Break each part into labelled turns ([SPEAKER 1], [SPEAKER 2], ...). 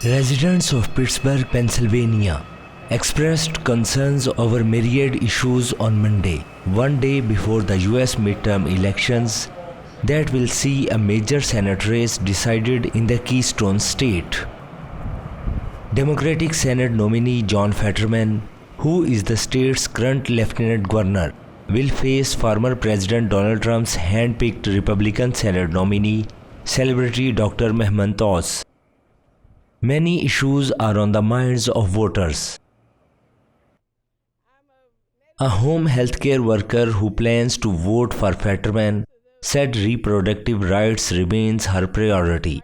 [SPEAKER 1] Residents of Pittsburgh, Pennsylvania, expressed concerns over myriad issues on Monday, one day before the US midterm elections that will see a major Senate race decided in the Keystone State. Democratic Senate nominee John Fetterman, who is the state's current lieutenant governor, will face former President Donald Trump's hand-picked Republican Senate nominee, celebrity Dr. Mehmet Oz. Many issues are on the minds of voters. A home healthcare worker who plans to vote for Fetterman said reproductive rights remains her priority.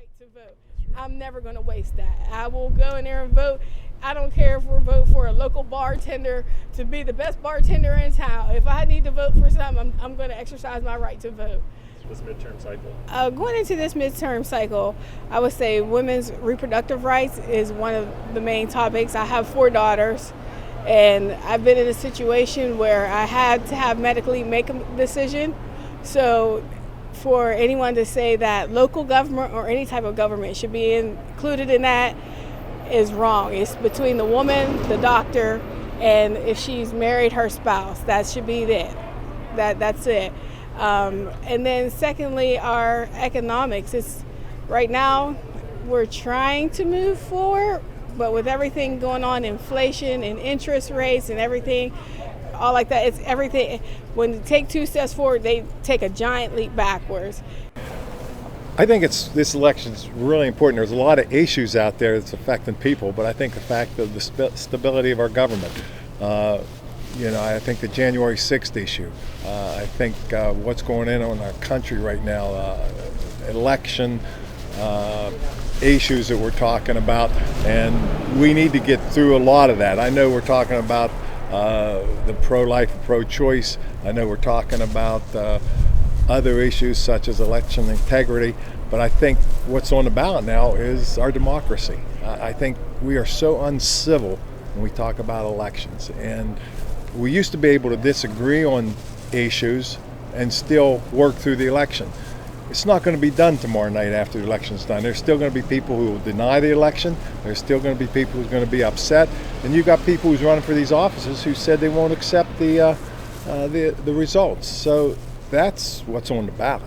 [SPEAKER 2] I'm never going to waste that. I will go in there and vote. I don't care if we're voting for a local bartender to be the best bartender in town. If I need to vote for something, I'm going to exercise my right to vote.
[SPEAKER 3] This midterm cycle?
[SPEAKER 2] Going into this midterm cycle, I would say women's reproductive rights is one of the main topics. I have 4 daughters, and I've been in a situation where I had to have medically make a decision. So for anyone to say that local government or any type of government should be included in that is wrong. It's between the woman, the doctor, and if she's married, her spouse. That should be it. That's it. And then secondly, our economics. It's right now we're trying to move forward, but with everything going on, inflation and interest rates and everything, all like that, it's everything. When they take 2 steps forward, they take a giant leap backwards.
[SPEAKER 3] I think this election is really important. There's a lot of issues out there that's affecting people, but I think the fact of the stability of our government, I think the January 6th issue, I think what's going on in our country right now, election issues that we're talking about, and we need to get through a lot of that. I know we're talking about the pro-life and pro-choice. I know we're talking about other issues such as election integrity, but I think what's on the ballot now is our democracy. I think we are so uncivil when we talk about elections, and we used to be able to disagree on issues and still work through the election. It's not going to be done tomorrow night after the election's done. There's still going to be people who will deny the election. There's still going to be people who's going to be upset. And you've got people who's running for these offices who said they won't accept the results. So that's what's on the ballot.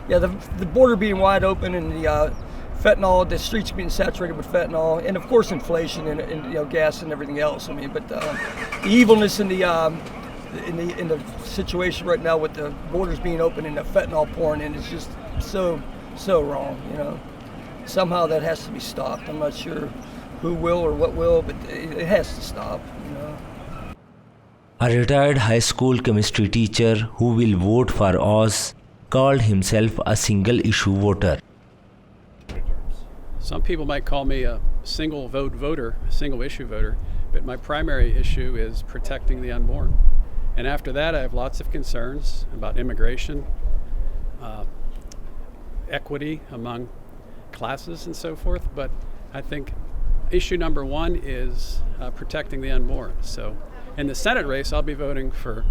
[SPEAKER 4] The border being wide open and the fentanyl, the streets being saturated with fentanyl, and of course inflation and gas and everything else. But the evilness in the situation right now with the borders being open and the fentanyl pouring in is just so wrong. Somehow that has to be stopped. I'm not sure who will or what will, but it has to stop.
[SPEAKER 1] A retired high school chemistry teacher who will vote for Oz called himself a single-issue voter.
[SPEAKER 5] Some people might call me a single-vote voter, a single-issue voter, but my primary issue is protecting the unborn. And after that, I have lots of concerns about immigration, equity among classes and so forth. But I think issue number 1 is protecting the unborn. So in the Senate race, I'll be voting for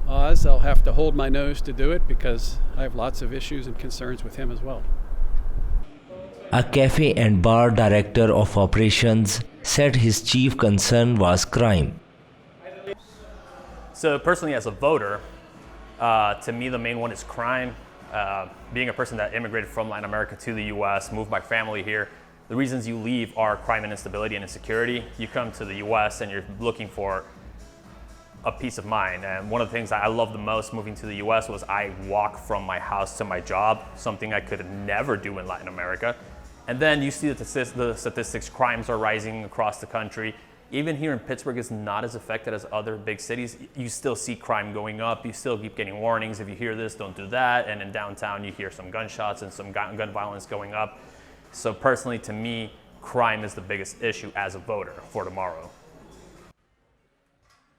[SPEAKER 5] Oz. I'll have to hold my nose to do it because I have lots of issues and concerns with him as well.
[SPEAKER 1] A cafe and bar director of operations said his chief concern was crime.
[SPEAKER 6] So personally, as a voter, to me the main one is crime. Being a person that immigrated from Latin America to the US, moved my family here, the reasons you leave are crime and instability and insecurity. You come to the US and you're looking for a peace of mind. And one of the things that I loved the most moving to the US was I walk from my house to my job, something I could never do in Latin America. And then you see the statistics, crimes are rising across the country. Even here in Pittsburgh, it's not as affected as other big cities. You still see crime going up. You still keep getting warnings. If you hear this, don't do that. And in downtown, you hear some gunshots and some gun violence going up. So personally, to me, crime is the biggest issue as a voter for tomorrow.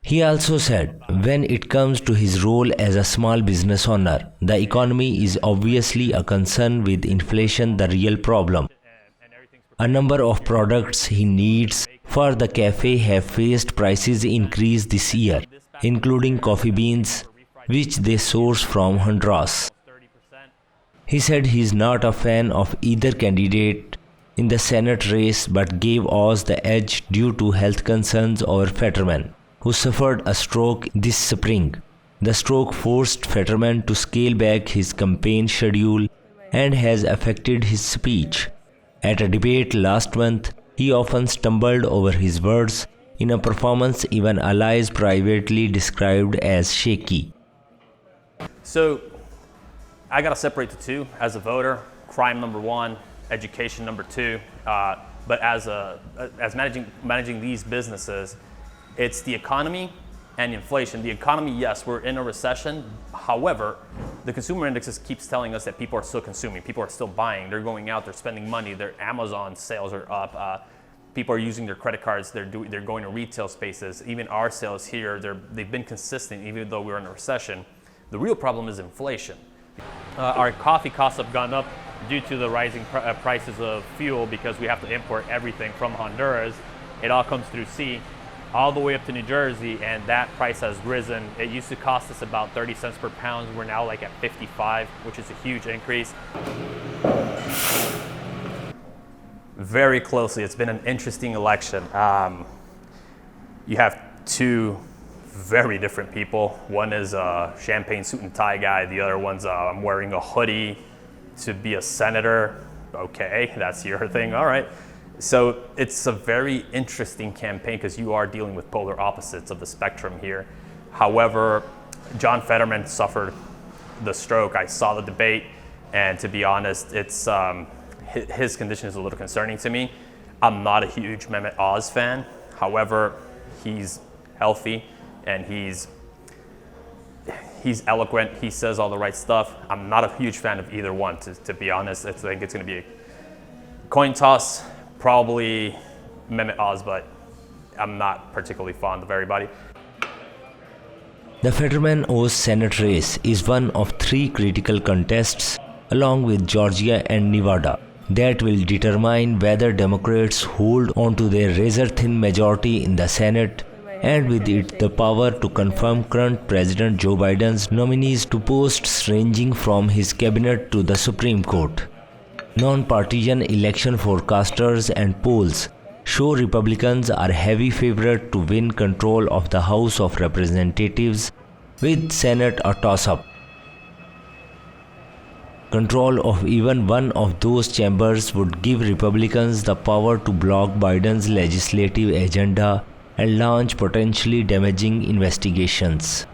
[SPEAKER 1] He also said when it comes to his role as a small business owner, the economy is obviously a concern, with inflation the real problem. A number of products he needs for the cafe have faced prices increase this year, including coffee beans, which they source from Honduras. He said he is not a fan of either candidate in the Senate race but gave Oz the edge due to health concerns over Fetterman, who suffered a stroke this spring. The stroke forced Fetterman to scale back his campaign schedule and has affected his speech. At a debate last month, he often stumbled over his words in a performance even allies privately described as shaky.
[SPEAKER 6] So I got to separate the two as a voter. Crime number one, education number two. But as managing these businesses, it's the economy and inflation. The economy, yes, we're in a recession. However, the consumer indexes keeps telling us that people are still consuming. People are still buying. They're going out. They're spending money. Their Amazon sales are up. People are using their credit cards. They're going to retail spaces. Even our sales here, they've been consistent even though we're in a recession. The real problem is inflation. Our coffee costs have gone up due to the rising prices of fuel because we have to import everything from Honduras. It all comes through sea, all the way up to New Jersey, and that price has risen. It used to cost us about 30 cents per pound. We're now like at 55, which is a huge increase. Very closely, it's been an interesting election. You have two very different people. One is a champagne suit and tie guy. The other one's I'm wearing a hoodie to be a senator. Okay, that's your thing, all right. So it's a very interesting campaign because you are dealing with polar opposites of the spectrum here. However, John Fetterman suffered the stroke. I saw the debate, and to be honest, it's his condition is a little concerning to me. I'm not a huge Mehmet Oz fan. However, he's healthy and he's eloquent. He says all the right stuff. I'm not a huge fan of either one, to be honest. I think it's going to be a coin toss. Probably Mehmet Oz, but I'm not particularly fond of everybody.
[SPEAKER 1] The Fetterman-Oz Senate race is one of three critical contests, along with Georgia and Nevada, that will determine whether Democrats hold on to their razor-thin majority in the Senate and with it the power to confirm current President Joe Biden's nominees to posts ranging from his cabinet to the Supreme Court. Non-partisan election forecasters and polls show Republicans are heavy favorite to win control of the House of Representatives, with Senate a toss-up. Control of even one of those chambers would give Republicans the power to block Biden's legislative agenda and launch potentially damaging investigations.